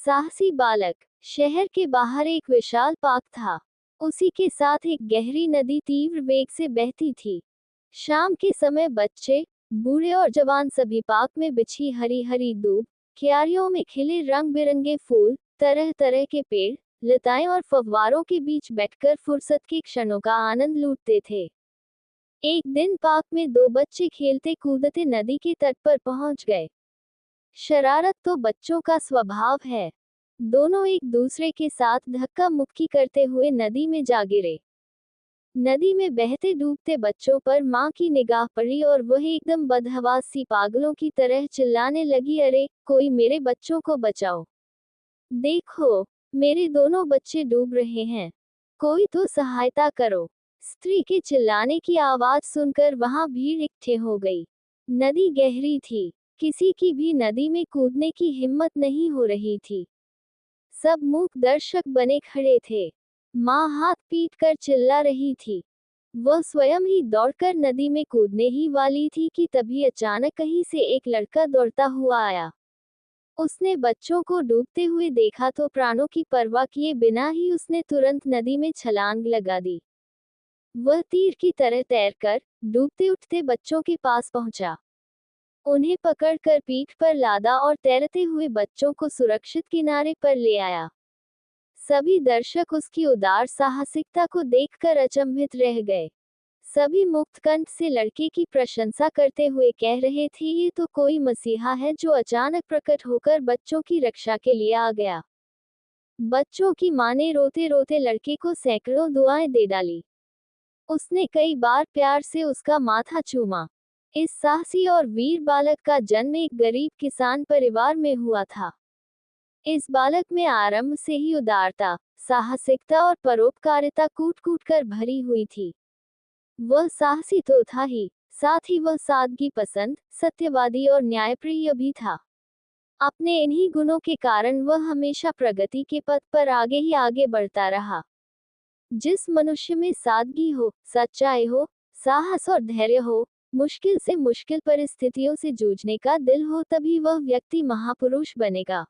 साहसी बालक। शहर के बाहर एक विशाल पार्क था। उसी के साथ एक गहरी नदी तीव्र वेग से बहती थी। शाम के समय बच्चे, बूढ़े और जवान सभी पार्क में बिछी हरी हरी दूब, क्यारियों में खिले रंग बिरंगे फूल, तरह तरह के पेड़, लताएं और फव्वारों के बीच बैठकर फुर्सत के क्षणों का आनंद लूटते थे। एक दिन पार्क में दो बच्चे खेलते कूदते नदी के तट पर पहुंच गए। शरारत तो बच्चों का स्वभाव है। दोनों एक दूसरे के साथ धक्का मुक्की करते हुए नदी में जा गिरे। नदी में बहते डूबते बच्चों पर माँ की निगाह पड़ी और वह एकदम बदहवास सी पागलों की तरह चिल्लाने लगी, अरे कोई मेरे बच्चों को बचाओ, देखो मेरे दोनों बच्चे डूब रहे हैं, कोई तो सहायता करो। स्त्री के चिल्लाने की आवाज सुनकर वहां भीड़ इकट्ठे हो गई। नदी गहरी थी, किसी की भी नदी में कूदने की हिम्मत नहीं हो रही थी। सब मूक दर्शक बने खड़े थे। माँ हाथ पीट कर चिल्ला रही थी। वह स्वयं ही दौड़कर नदी में कूदने ही वाली थी कि तभी अचानक कहीं से एक लड़का दौड़ता हुआ आया। उसने बच्चों को डूबते हुए देखा तो प्राणों की परवाह किए बिना ही उसने तुरंत नदी में छलांग लगा दी। वह तीर की तरह तैरकर डूबते उठते बच्चों के पास पहुंचा। उन्हें पकड़कर पीठ पर लादा और तैरते हुए बच्चों को सुरक्षित किनारे पर ले आया। सभी दर्शक उसकी उदार साहसिकता को देखकर अचंभित रह गए। सभी मुक्तकंठ से लड़के की प्रशंसा करते हुए कह रहे थे, ये तो कोई मसीहा है जो अचानक प्रकट होकर बच्चों की रक्षा के लिए आ गया। बच्चों की मां ने रोते रोते लड़के को सैकड़ों दुआएं दे डाली। उसने कई बार प्यार से उसका माथा चूमा। इस साहसी और वीर बालक का जन्म एक गरीब किसान परिवार में हुआ था। इस बालक में आरंभ से ही उदारता, साहसिकता और परोपकारिता कूट कूट कर भरी हुई थी। वह साहसी तो था ही, साथ ही वह सादगी पसंद, सत्यवादी और न्यायप्रिय भी था। अपने इन्हीं गुणों के कारण वह हमेशा प्रगति के पथ पर आगे ही आगे बढ़ता रहा। जिस मनुष्य में सादगी हो, सच्चाई हो, साहस और धैर्य हो, मुश्किल से मुश्किल परिस्थितियों से जूझने का दिल हो, तभी वह व्यक्ति महापुरुष बनेगा।